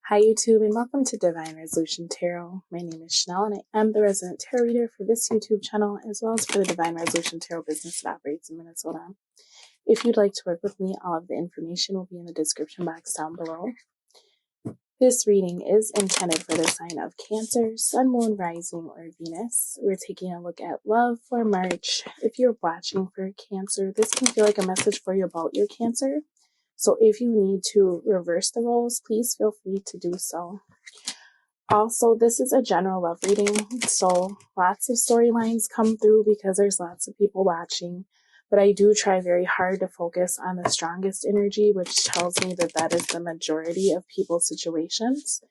Hi YouTube and welcome to Divine Resolution Tarot. My name is Chanel and I am the resident tarot reader for this YouTube channel as well as for the Divine Resolution Tarot business that operates in Minnesota. If you'd like to work with me, all of the information will be in the description box down below. This reading is intended for the sign of Cancer, Sun, Moon, Rising, or Venus. We're taking a look at love for March. If you're watching for Cancer, this can feel like a message for you about your Cancer. So if you need to reverse the roles, please feel free to do so. Also, this is a general love reading, so lots of storylines come through because there's lots of people watching. But I do try very hard to focus on the strongest energy, which tells me that that is the majority of people's situations.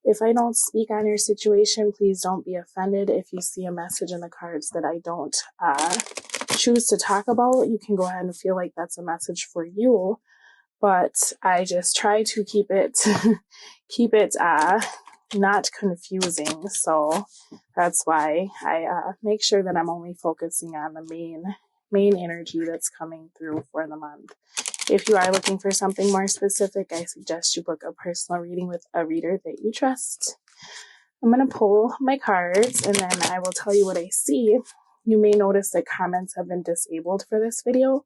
If I don't speak on your situation, please don't be offended. If you see a message in the cards that I don't choose to talk about, you can go ahead and feel like that's a message for you. But I just try to keep it not confusing. So that's why I make sure that I'm only focusing on the main energy that's coming through for the month. If you are looking for something more specific, I suggest you book a personal reading with a reader that you trust. I'm going to pull my cards and then I will tell you what I see. You may notice that comments have been disabled for this video.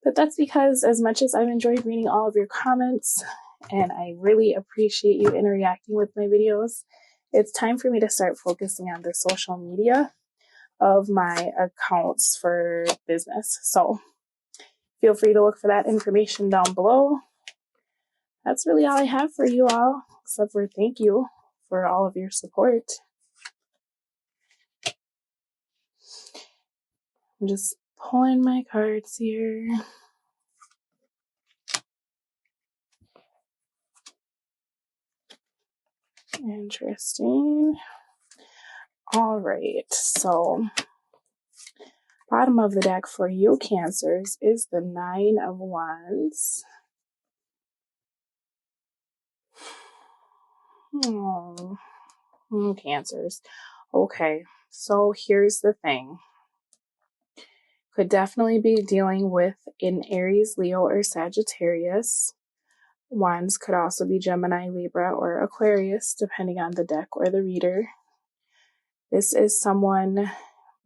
But that's because as much as I've enjoyed reading all of your comments, and I really appreciate you interacting with my videos, it's time for me to start focusing on the social media of my accounts for business. So feel free to look for that information down below. That's really all I have for you all, except for thank you for all of your support. I'm just pulling my cards here. Interesting. All right, so bottom of the deck for you Cancers is the Nine of Wands. Cancers. Okay, so here's the thing. Could definitely be dealing with an Aries, Leo, or Sagittarius. Wands could also be Gemini, Libra, or Aquarius, depending on the deck or the reader. This is someone,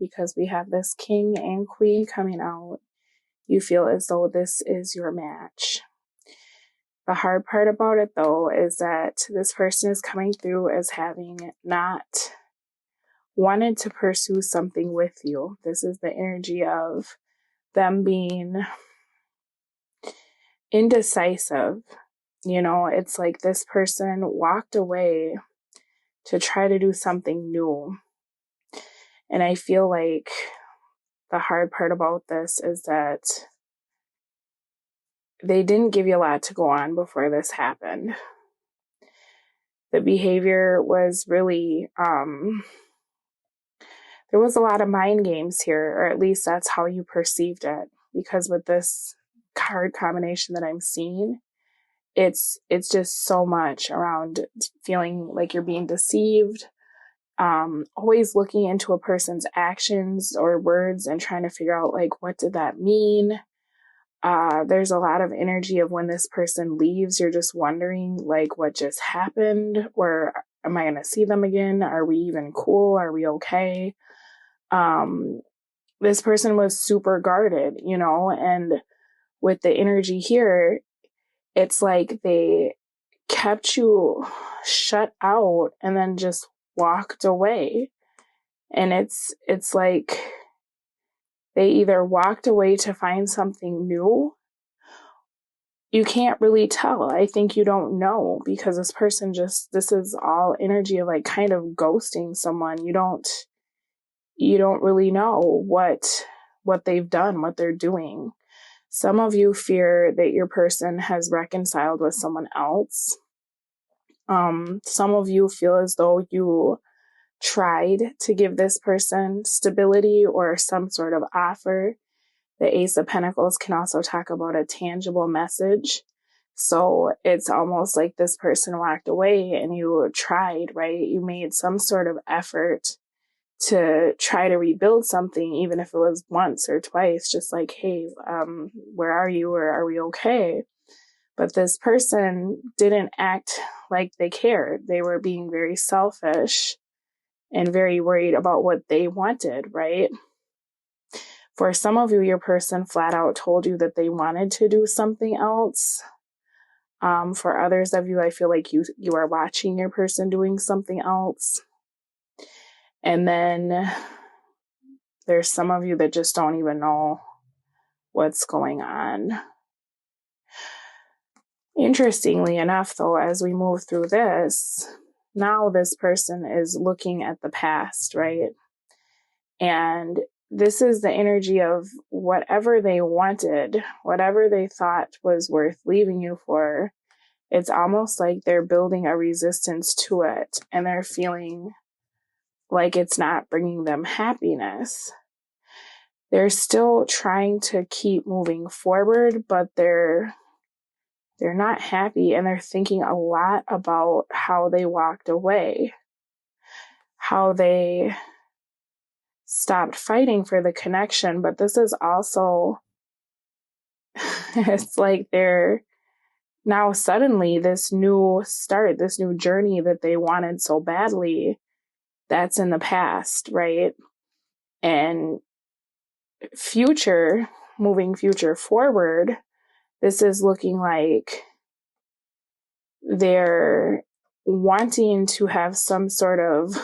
because we have this King and Queen coming out, you feel as though this is your match. The hard part about it, though, is that this person is coming through as having not wanted to pursue something with you. This is the energy of them being indecisive. You know, it's like this person walked away to try to do something new. And I feel like the hard part about this is that they didn't give you a lot to go on before this happened. The behavior was really, there was a lot of mind games here, or at least that's how you perceived it. Because with this card combination that I'm seeing, it's just so much around feeling like you're being deceived, always looking into a person's actions or words and trying to figure out, like, what did that mean? There's a lot of energy of when this person leaves, you're just wondering, like, what just happened? Or am I going to see them again? Are we even cool? Are we okay? This person was super guarded, you know, and with the energy here, it's like they kept you shut out and then just walked away. And it's like they either walked away to find something new. You can't really tell. I think you don't know because this person this is all energy of like kind of ghosting someone. You don't really know what they've done, what they're doing. Some of you fear that your person has reconciled with someone else. Some of you feel as though you tried to give this person stability or some sort of offer. The Ace of Pentacles can also talk about a tangible message. So it's almost like this person walked away and you tried, right? You made some sort of effort to try to rebuild something, even if it was once or twice, just like, hey, where are you? Or are we okay? But this person didn't act like they cared. They were being very selfish and very worried about what they wanted, right? For some of you, your person flat out told you that they wanted to do something else. For others of you, I feel like you are watching your person doing something else. And then there's some of you that just don't even know what's going on. Interestingly enough, though, as we move through this, now this person is looking at the past, right? And this is the energy of whatever they wanted, whatever they thought was worth leaving you for. It's almost like they're building a resistance to it, and they're feeling like it's not bringing them happiness. They're still trying to keep moving forward, but they're not happy, and they're thinking a lot about how they walked away, how they stopped fighting for the connection. But this is also, it's like they're now suddenly this new start, this new journey that they wanted so badly, that's in the past, right? And moving future forward, this is looking like they're wanting to have some sort of,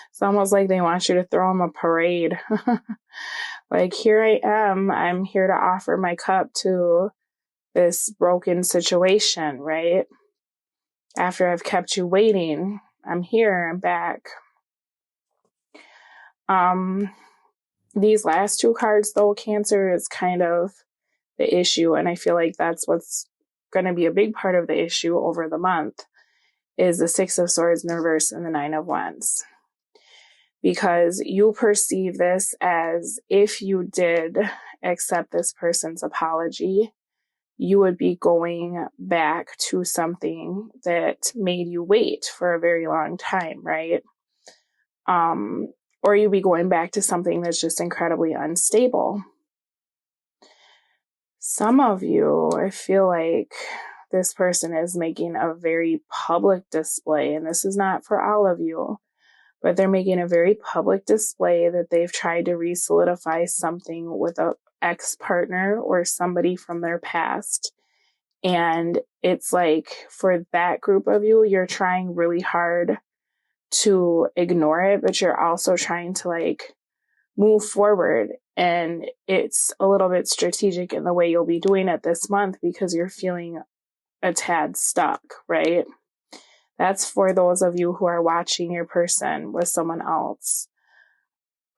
it's almost like they want you to throw them a parade. Like, here I am, I'm here to offer my cup to this broken situation, right? After I've kept you waiting, I'm here, I'm back. These last two cards, though, Cancer, is kind of the issue, and I feel like that's what's going to be a big part of the issue over the month, is the Six of Swords in reverse and the Nine of Wands. Because you perceive this as, if you did accept this person's apology, you would be going back to something that made you wait for a very long time, right? Or you'd be going back to something that's just incredibly unstable. Some of you, I feel like this person is making a very public display, and this is not for all of you, but they're making a very public display that they've tried to re-solidify something with an ex-partner or somebody from their past. And it's like, for that group of you, you're trying really hard to ignore it, but you're also trying to like move forward. And it's a little bit strategic in the way you'll be doing it this month, because you're feeling a tad stuck, right? That's for those of you who are watching your person with someone else.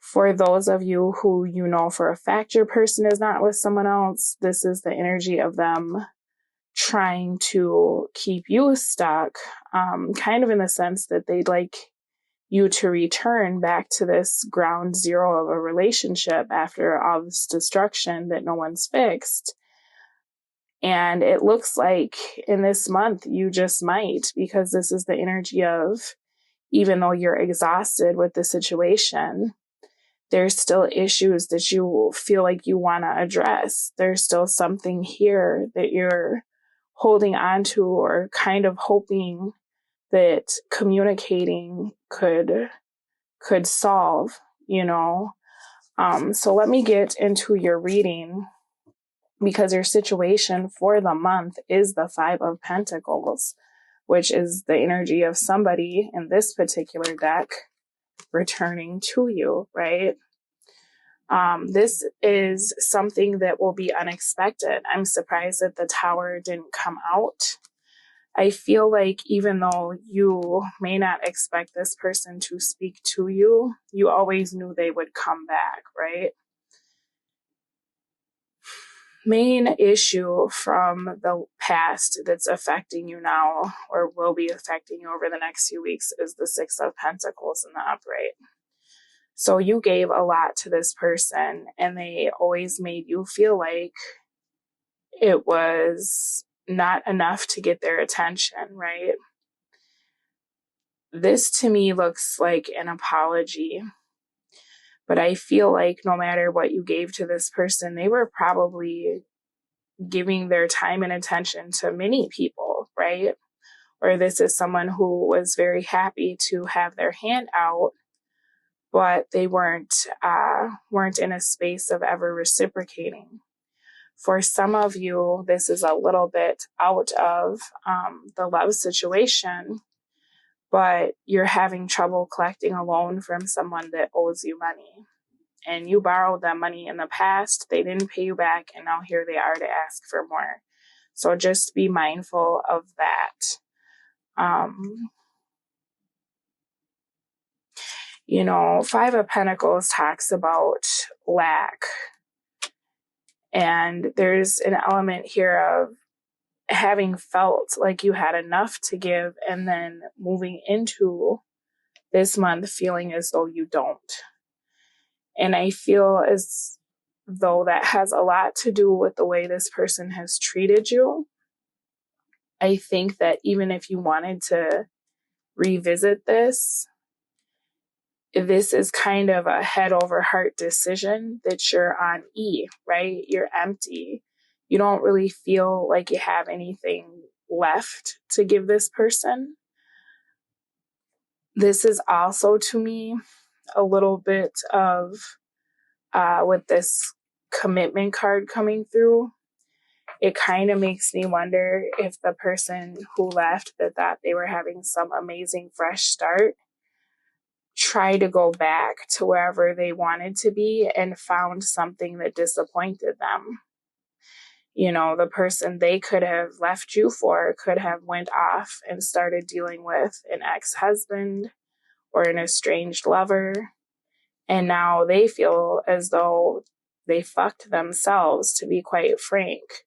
For those of you who you know for a fact your person is not with someone else, this is the energy of them trying to keep you stuck, kind of in the sense that they'd like you to return back to this ground zero of a relationship after all this destruction that no one's fixed. And it looks like in this month you just might, because this is the energy of, even though you're exhausted with the situation, there's still issues that you feel like you want to address. There's still something here that you're holding on to, or kind of hoping that communicating could solve, you know. So let me get into your reading, because your situation for the month is the Five of Pentacles, which is the energy of somebody in this particular deck returning to you, right? This is something that will be unexpected. I'm surprised that the Tower didn't come out. I feel like even though you may not expect this person to speak to you, you always knew they would come back, right? Main issue from the past that's affecting you now, or will be affecting you over the next few weeks, is the Six of Pentacles in the upright. So you gave a lot to this person, and they always made you feel like it was not enough to get their attention, right? This to me looks like an apology, but I feel like no matter what you gave to this person, they were probably giving their time and attention to many people, right? Or this is someone who was very happy to have their hand out, but they weren't in a space of ever reciprocating. For some of you, this is a little bit out of the love situation, but you're having trouble collecting a loan from someone that owes you money. And you borrowed that money in the past, they didn't pay you back, and now here they are to ask for more. So just be mindful of that. Five of Pentacles talks about lack. And there's an element here of having felt like you had enough to give and then moving into this month feeling as though you don't. And I feel as though that has a lot to do with the way this person has treated you. I think that even if you wanted to revisit this is kind of a head over heart decision that you're on E, right? You're empty. You don't really feel like you have anything left to give this person. This is also, to me, a little bit of, with this commitment card coming through, it kind of makes me wonder if the person who left that thought they were having some amazing fresh start try to go back to wherever they wanted to be and found something that disappointed them. The person they could have left you for could have went off and started dealing with an ex-husband or an estranged lover. And now they feel as though they fucked themselves, to be quite frank.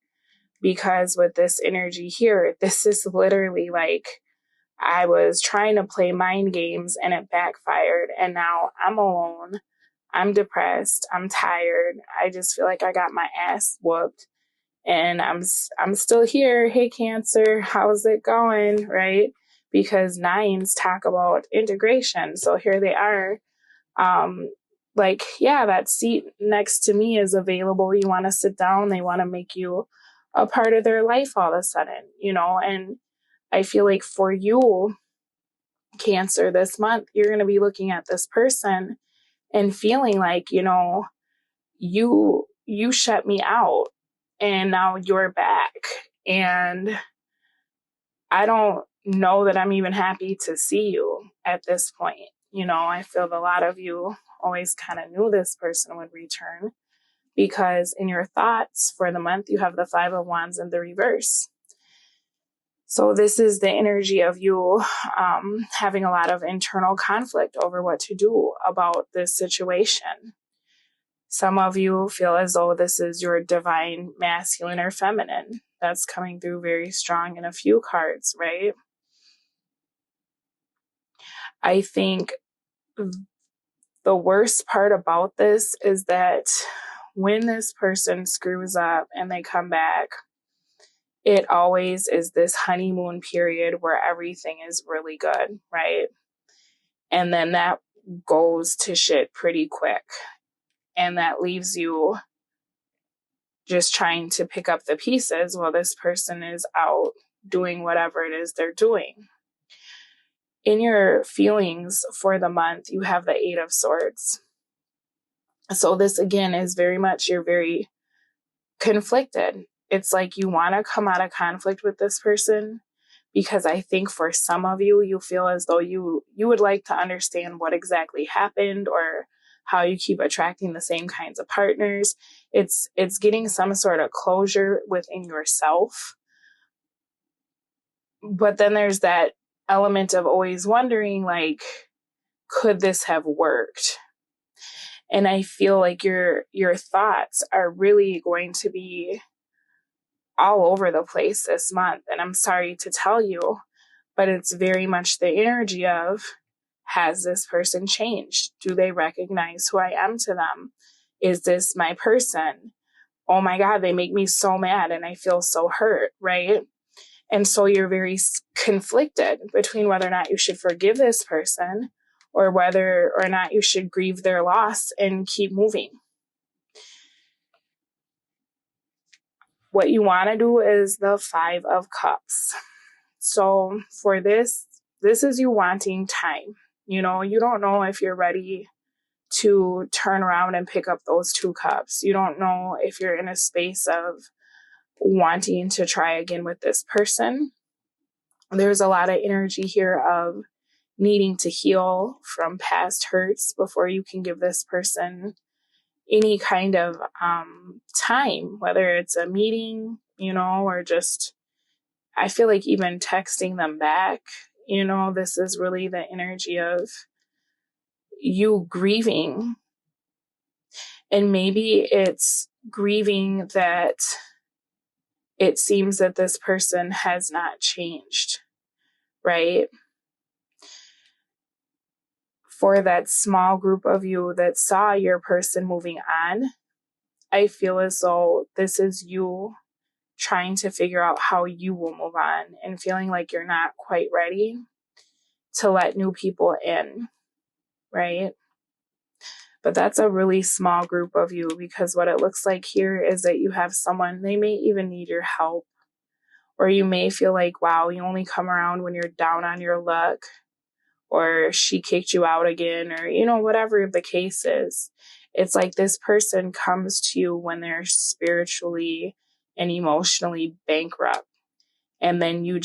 Because with this energy here, this is literally like, I was trying to play mind games and it backfired. And now I'm alone. I'm depressed. I'm tired. I just feel like I got my ass whooped. And I'm still here. Hey, Cancer, how's it going? Right? Because nines talk about integration. So here they are. That seat next to me is available. You want to sit down. They want to make you a part of their life all of a sudden, and I feel like for you, Cancer, this month, you're going to be looking at this person and feeling like, you shut me out and now you're back. And I don't know that I'm even happy to see you at this point. I feel a lot of you always kind of knew this person would return because in your thoughts for the month, you have the Five of Wands in the reverse. So this is the energy of you having a lot of internal conflict over what to do about this situation. Some of you feel as though this is your divine masculine or feminine. That's coming through very strong in a few cards, right? I think the worst part about this is that when this person screws up and they come back, it always is this honeymoon period where everything is really good, right? And then that goes to shit pretty quick. And that leaves you just trying to pick up the pieces while this person is out doing whatever it is they're doing. In your feelings for the month, you have the Eight of Swords. So this, again, is very much, you're very conflicted. It's like you want to come out of conflict with this person because I think for some of you, you feel as though you would like to understand what exactly happened or how you keep attracting the same kinds of partners. It's getting some sort of closure within yourself. But then there's that element of always wondering, like, could this have worked? And I feel like your thoughts are really going to be all over the place this month. And I'm sorry to tell you, but it's very much the energy of, has this person changed? Do they recognize who I am to them? Is this my person? Oh my God, they make me so mad and I feel so hurt, right? And so you're very conflicted between whether or not you should forgive this person or whether or not you should grieve their loss and keep moving. what you want to do is the 5 of Cups. So for this is you wanting time. You know, you don't know if you're ready to turn around and pick up those 2 cups. You don't know if you're in a space of wanting to try again with this person. There's a lot of energy here of needing to heal from past hurts before you can give this person any kind of time, whether it's a meeting, you know, or just, I feel like even texting them back, you know, this is really the energy of you grieving. And maybe it's grieving that it seems that this person has not changed, right? For that small group of you that saw your person moving on, I feel as though this is you trying to figure out how you will move on and feeling like you're not quite ready to let new people in, right? But that's a really small group of you, because what it looks like here is that you have someone, they may even need your help, or you may feel like, wow, you only come around when you're down on your luck, or she kicked you out again, or, you know, whatever the case is. It's like this person comes to you when they're spiritually and emotionally bankrupt. And then you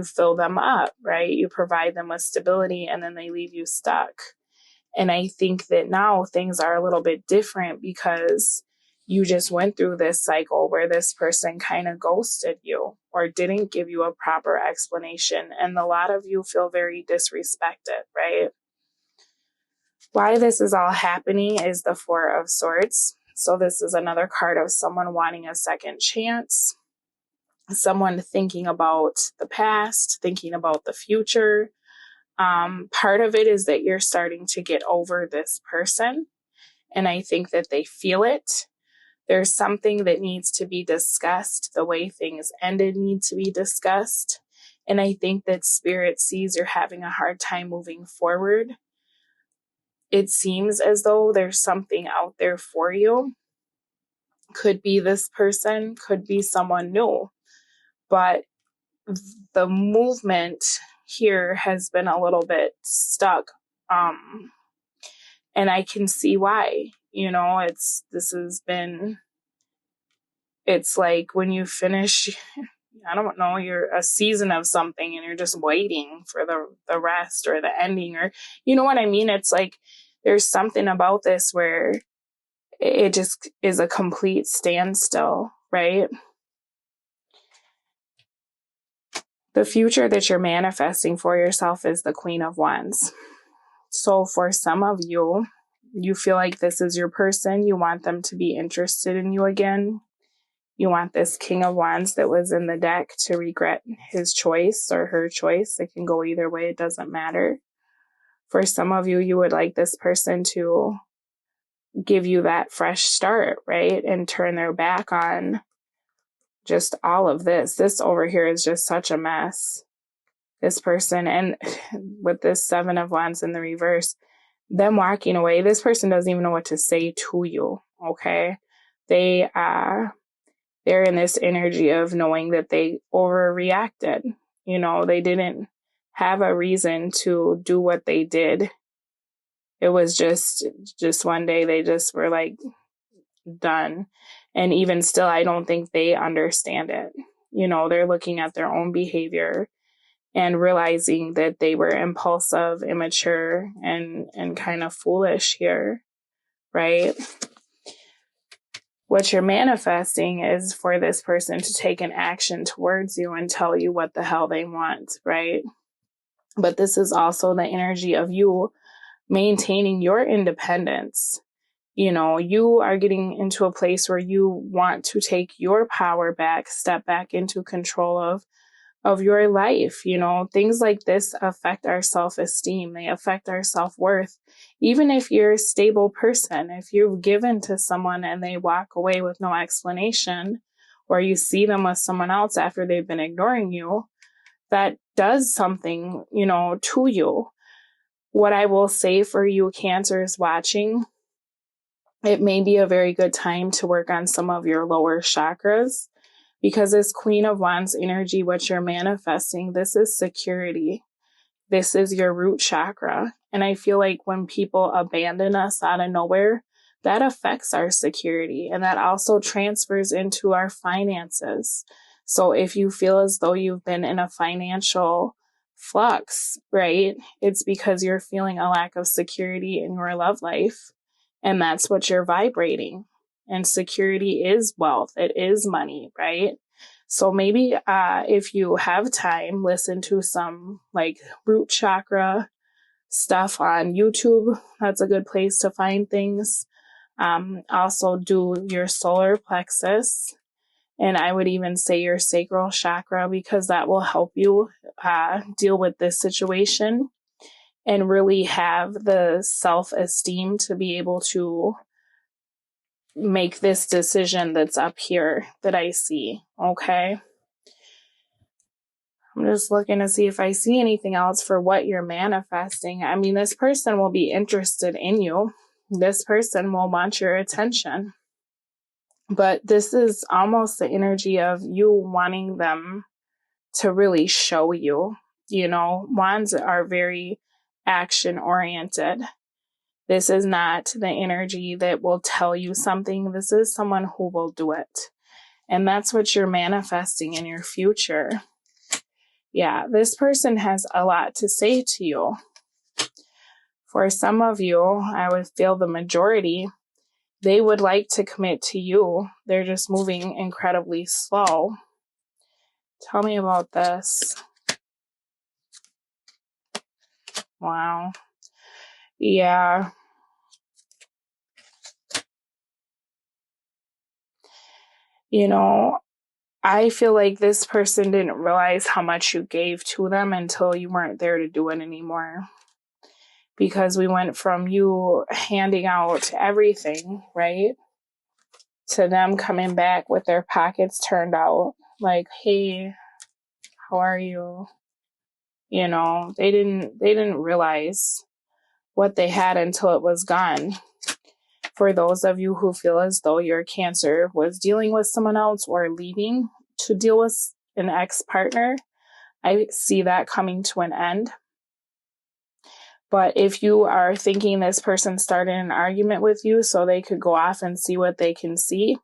fill them up, right? You provide them with stability, and then they leave you stuck. And I think that now things are a little bit different because you just went through this cycle where this person kind of ghosted you or didn't give you a proper explanation. And a lot of you feel very disrespected, right? Why this is all happening is the 4 of Swords. So this is another card of someone wanting a second chance, someone thinking about the past, thinking about the future. Part of it is that you're starting to get over this person, and I think that they feel it. There's something that needs to be discussed. The way things ended need to be discussed. And I think that Spirit sees you're having a hard time moving forward. It seems as though there's something out there for you. Could be this person, could be someone new. But the movement here has been a little bit stuck. And I can see why. You know, it's like when you finish, I don't know, you're a season of something and you're just waiting for the rest or the ending, or, you know what I mean? It's like there's something about this where it just is a complete standstill, right? The future that you're manifesting for yourself is the Queen of Wands. So for some of you, you feel like this is your person. You want them to be interested in you again. You want this King of Wands that was in the deck to regret his choice or her choice. It can go either way. It doesn't matter. For some of you, you would like this person to give you that fresh start, right? And turn their back on just all of this. This over here is just such a mess. This person, and with this 7 of Wands in the reverse, them walking away, this person doesn't even know what to say to you, okay? They're in this energy of knowing that they overreacted. You know, they didn't have a reason to do what they did. It was just one day they just were like done. And even still, I don't think they understand it. You know, they're looking at their own behavior and realizing that they were impulsive, immature, and kind of foolish here, right? What you're manifesting is for this person to take an action towards you and tell you what the hell they want, right? But this is also the energy of you maintaining your independence. You know, you are getting into a place where you want to take your power back, step back into control of your life. You know, things like this affect our self-esteem. They affect our self-worth. Even if you're a stable person, if you're given to someone and they walk away with no explanation, or you see them with someone else after they've been ignoring you, that does something, you know, to you. What I will say for you Cancers watching, it may be a very good time to work on some of your lower chakras. Because this Queen of Wands energy, what you're manifesting, this is security. This is your root chakra. And I feel like when people abandon us out of nowhere, that affects our security. And that also transfers into our finances. So if you feel as though you've been in a financial flux, right, it's because you're feeling a lack of security in your love life. And that's what you're vibrating. And security is wealth. It is money, right? So maybe if you have time, listen to some like root chakra stuff on YouTube. That's a good place to find things. Also do your solar plexus. And I would even say your sacral chakra, because that will help you deal with this situation and really have the self-esteem to be able to make this decision that's up here that I see. Okay. I'm just looking to see if I see anything else for what you're manifesting. I mean, this person will be interested in you. This person will want your attention. But this is almost the energy of you wanting them to really show you. You know, wands are very action oriented. This is not the energy that will tell you something. This is someone who will do it. And that's what you're manifesting in your future. Yeah, this person has a lot to say to you. For some of you, I would feel the majority, they would like to commit to you. They're just moving incredibly slow. Tell me about this. Wow. Yeah. You know, I feel like this person didn't realize how much you gave to them until you weren't there to do it anymore. Because we went from you handing out everything, right, to them coming back with their pockets turned out. Like, hey, how are you? You know, they didn't realize what they had until it was gone. For those of you who feel as though your Cancer was dealing with someone else or leaving to deal with an ex-partner, I see that coming to an end. But if you are thinking this person started an argument with you so they could go off and see what they can see,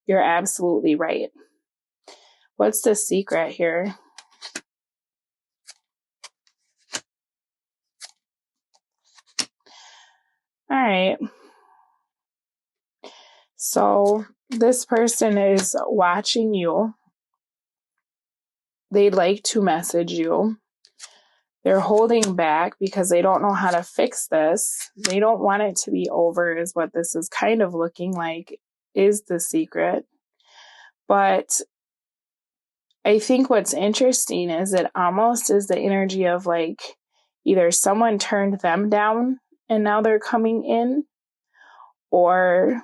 you're absolutely right. What's the secret here? All right. So this person is watching you. They'd like to message you. They're holding back because they don't know how to fix this. They don't want it to be over, is what this is kind of looking like, is the secret. But I think what's interesting is it almost is the energy of like either someone turned them down and now they're coming in, or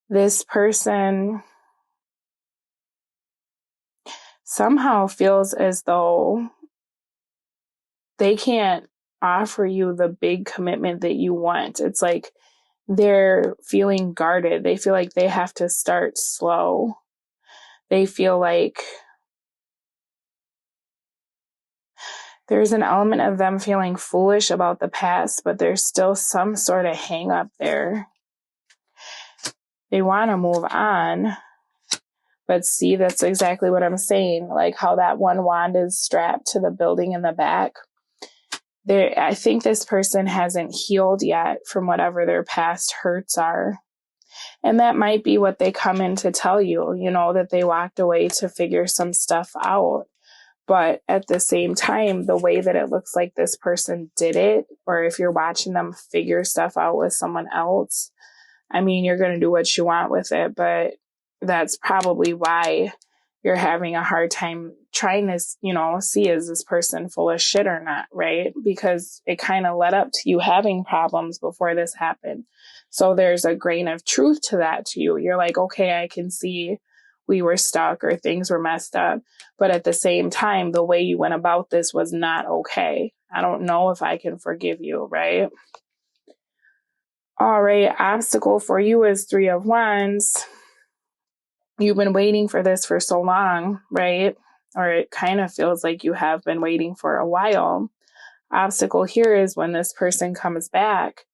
this person somehow feels as though they can't offer you the big commitment that you want. It's like they're feeling guarded. They feel like they have to start slow. They feel like there's an element of them feeling foolish about the past, but there's still some sort of hang up there. They want to move on. But see, that's exactly what I'm saying. Like how that one wand is strapped to the building in the back. I think this person hasn't healed yet from whatever their past hurts are. And that might be what they come in to tell you, you know, that they walked away to figure some stuff out. But at the same time, the way that it looks like this person did it, or if you're watching them figure stuff out with someone else, I mean, you're going to do what you want with it, but that's probably why you're having a hard time trying to, you know, see is this person full of shit or not, right? Because it kind of led up to you having problems before this happened. So there's a grain of truth to that to you. You're like, okay, I can see we were stuck or things were messed up. But at the same time, the way you went about this was not okay. I don't know if I can forgive you, right? All right, obstacle for you is 3 of Wands. you've been waiting for this for so long, right? Or it kind of feels like you have been waiting for a while. Obstacle here is when this person comes back,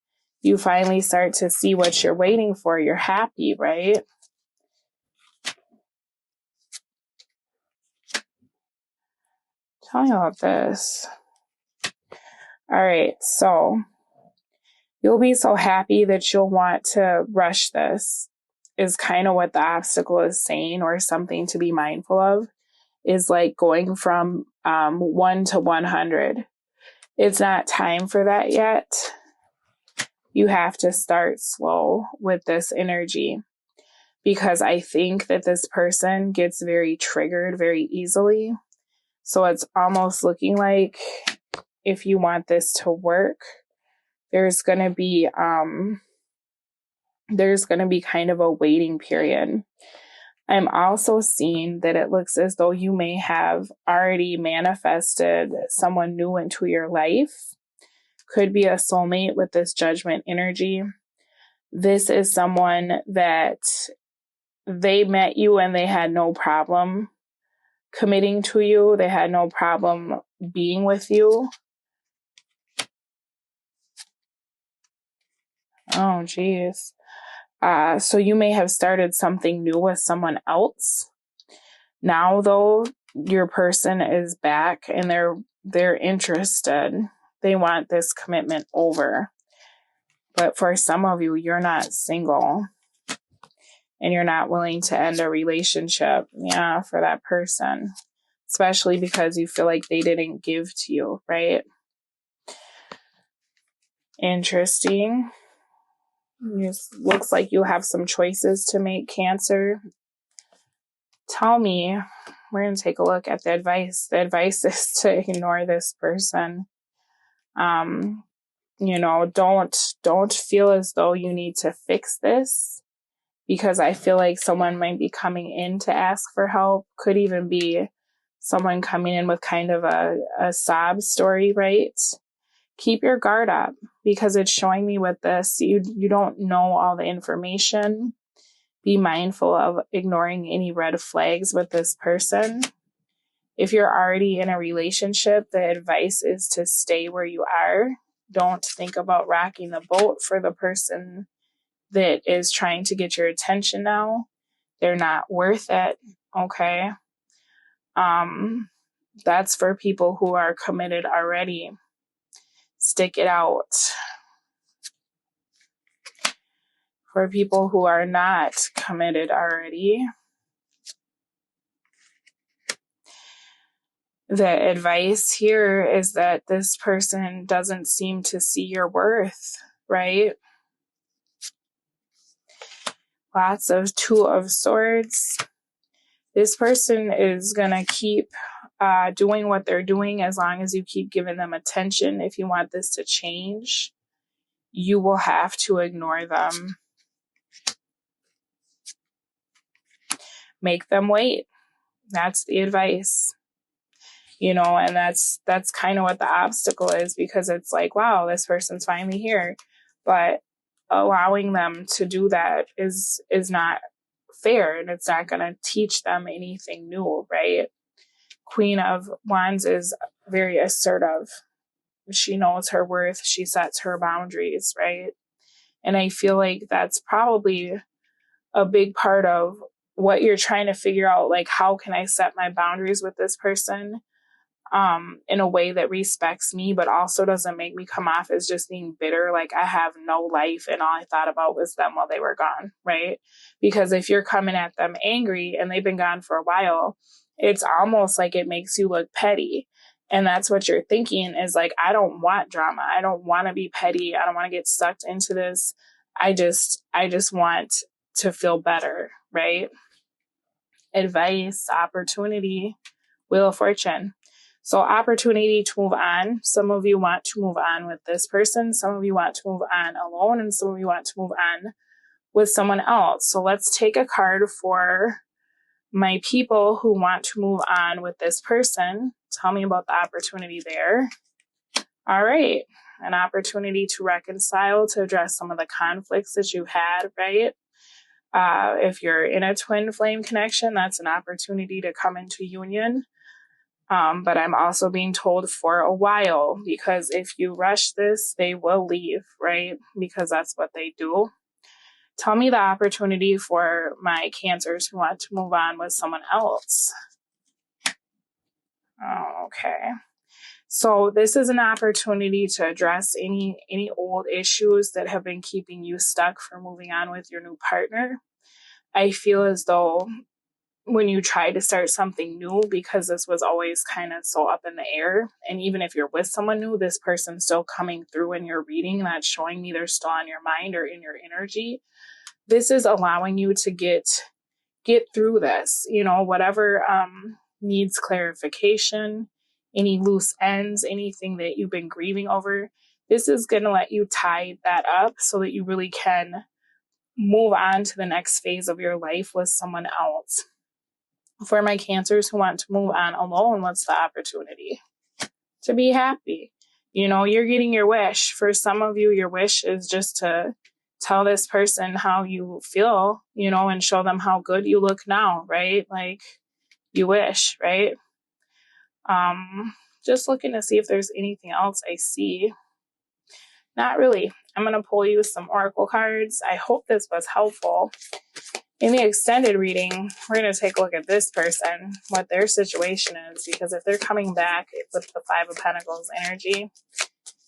you finally start to see what you're waiting for. You're happy, right? Tell me about this. All right, so you'll be so happy that you'll want to rush this, is kind of what the obstacle is saying, or something to be mindful of, is like going from 1 to 100. It's not time for that yet. You have to start slow with this energy, because I think that this person gets very triggered very easily. So it's almost looking like if you want this to work, there's going to be kind of a waiting period. I'm also seeing that it looks as though you may have already manifested someone new into your life. Could be a soulmate with this judgment energy. This is someone that they met you and they had no problem committing to you. They had no problem being with you. Oh, geez. So you may have started something new with someone else. Now, though, your person is back and they're interested. They want this commitment over. But for some of you, you're not single and you're not willing to end a relationship, for that person, especially because you feel like they didn't give to you, right? Interesting. It looks like you have some choices to make, Cancer. Tell me, we're going to take a look at the advice. The advice is to ignore this person. Don't feel as though you need to fix this, because I feel like someone might be coming in to ask for help. Could even be someone coming in with kind of a sob story, right? Keep your guard up, because it's showing me with this, you don't know all the information. Be mindful of ignoring any red flags with this person. If you're already in a relationship, the advice is to stay where you are. Don't think about rocking the boat for the person that is trying to get your attention now. They're not worth it, okay? That's for people who are committed already. Stick it out. For people who are not committed already, the advice here is that this person doesn't seem to see your worth, right? Lots of Two of Swords. This person is going to keep doing what they're doing as long as you keep giving them attention. If you want this to change, you will have to ignore them. Make them wait. That's the advice. And that's kind of what the obstacle is, because it's like, wow, this person's finally here. But allowing them to do that is not fair, and it's not going to teach them anything new, right? Queen of Wands is very assertive. She knows her worth. She sets her boundaries, right? And I feel like that's probably a big part of what you're trying to figure out, like, how can I set my boundaries with this person in a way that respects me, but also doesn't make me come off as just being bitter, like I have no life and all I thought about was them while they were gone, right? Because if you're coming at them angry and they've been gone for a while, it's almost like it makes you look petty. And that's what you're thinking, is like, I don't want drama. I don't want to be petty. I don't want to get sucked into this. I just want to feel better, right? Advice, opportunity, Wheel of Fortune. So opportunity to move on. Some of you want to move on with this person. Some of you want to move on alone. And some of you want to move on with someone else. So let's take a card for my people who want to move on with this person. Tell me about the opportunity there. All right. An opportunity to reconcile, to address some of the conflicts that you had, right? If you're in a twin flame connection, that's an opportunity to come into union. But I'm also being told for a while, because if you rush this, they will leave, right? Because that's what they do. Tell me the opportunity for my Cancers who want to move on with someone else. Okay. So this is an opportunity to address any old issues that have been keeping you stuck from moving on with your new partner. I feel as though when you try to start something new, because this was always kind of so up in the air, and even if you're with someone new, this person's still coming through in your reading, that's showing me they're still on your mind or in your energy. This is allowing you to get through this, whatever needs clarification, any loose ends, anything that you've been grieving over. This is going to let you tie that up so that you really can move on to the next phase of your life with someone else. For my Cancers who want to move on alone, what's the opportunity? To be happy. You're getting your wish. For some of you, your wish is just to tell this person how you feel, and show them how good you look now, right? Like, you wish, right? Just looking to see if there's anything else I see. Not really. I'm going to pull you some oracle cards. I hope this was helpful. In the extended reading, we're going to take a look at this person, what their situation is, because if they're coming back with the Five of Pentacles energy,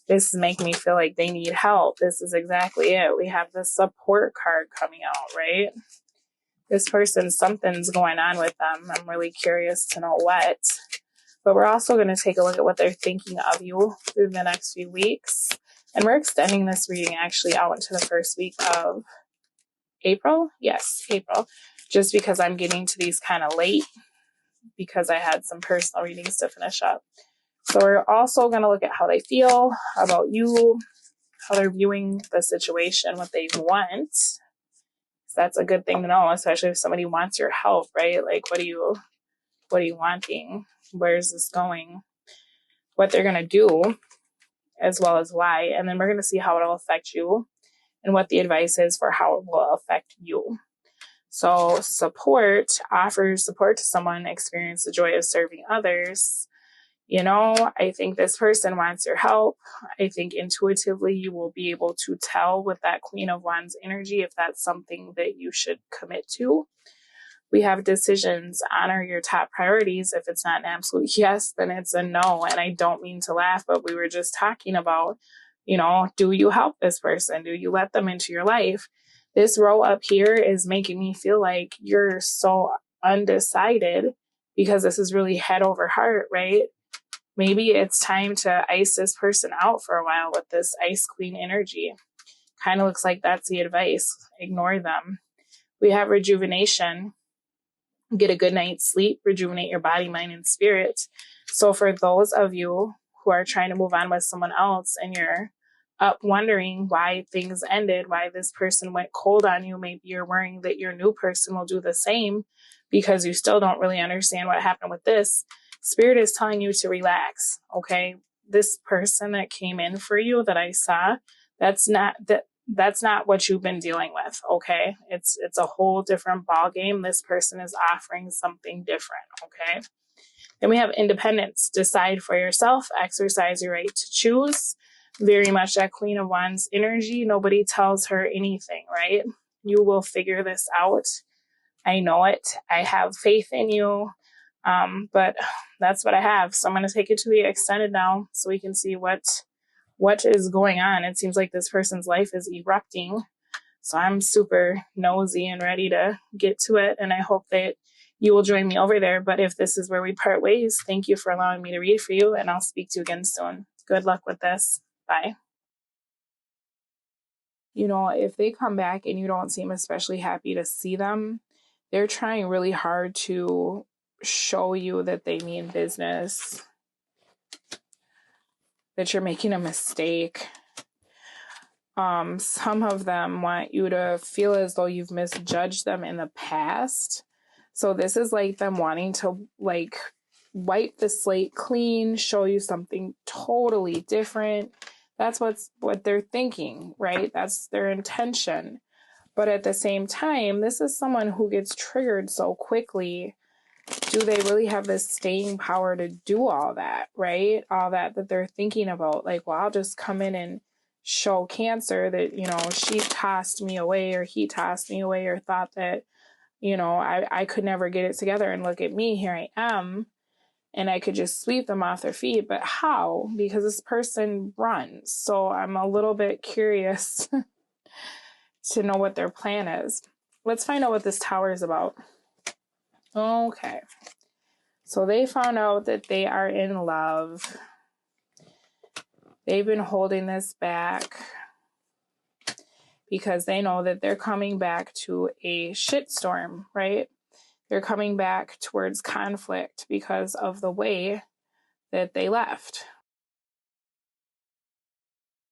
this is making me feel like they need help. This is exactly it. We have the support card coming out, right? This person, something's going on with them. I'm really curious to know what. But we're also going to take a look at what they're thinking of you through the next few weeks. And we're extending this reading actually out into the first week of April. Yes, April. Just because I'm getting to these kind of late, because I had some personal readings to finish up. So we're also going to look at how they feel about you, how they're viewing the situation, what they want. That's a good thing to know, especially if somebody wants your help, right? Like, what are you wanting? Where's this going? What they're going to do, as well as why. And then we're going to see how it'll affect you and what the advice is for how it will affect you. So support, offers support to someone, experience the joy of serving others. I think this person wants your help. I think intuitively you will be able to tell with that Queen of Wands energy if that's something that you should commit to. We have decisions, honor your top priorities. If it's not an absolute yes, then it's a no. And I don't mean to laugh, but we were just talking about, do you help this person? Do you let them into your life? This row up here is making me feel like you're so undecided, because this is really head over heart, right? Maybe it's time to ice this person out for a while with this Ice Queen energy. Kind of looks like that's the advice. Ignore them. We have rejuvenation. Get a good night's sleep, rejuvenate your body, mind, and spirit. So for those of you who are trying to move on with someone else and you're up wondering why things ended, why this person went cold on you, maybe you're worrying that your new person will do the same because you still don't really understand what happened with this. Spirit is telling you to relax, okay? This person that came in for you that I saw, that's not what you've been dealing with, okay? It's a whole different ball game. This person is offering something different, okay? Then we have independence. Decide for yourself. Exercise your right to choose. Very much that Queen of Wands energy. Nobody tells her anything, right? You will figure this out. I know it. I have faith in you. But that's what I have. So I'm going to take it to the extended now so we can see what is going on. It seems like this person's life is erupting. So I'm super nosy and ready to get to it. And I hope that you will join me over there. But if this is where we part ways, thank you for allowing me to read for you. And I'll speak to you again soon. Good luck with this. Bye. If they come back and you don't seem especially happy to see them, they're trying really hard to show you that they mean business, that you're making a mistake. Some of them want you to feel as though you've misjudged them in the past. So this is like them wanting to wipe the slate clean, show you something totally different. That's what they're thinking, right? That's their intention. But at the same time, this is someone who gets triggered so quickly. Do they really have this staying power to do all that, right? All that they're thinking about. Like, well, I'll just come in and show Cancer that, you know, she tossed me away, or he tossed me away, or thought that, you know, I could never get it together. And look at me, here I am. And I could just sweep them off their feet. But how? Because this person runs. So I'm a little bit curious to know what their plan is. Let's find out what this tower is about. Okay. So they found out that they are in love. They've been holding this back because they know that they're coming back to a shitstorm, right? They're coming back towards conflict because of the way that they left.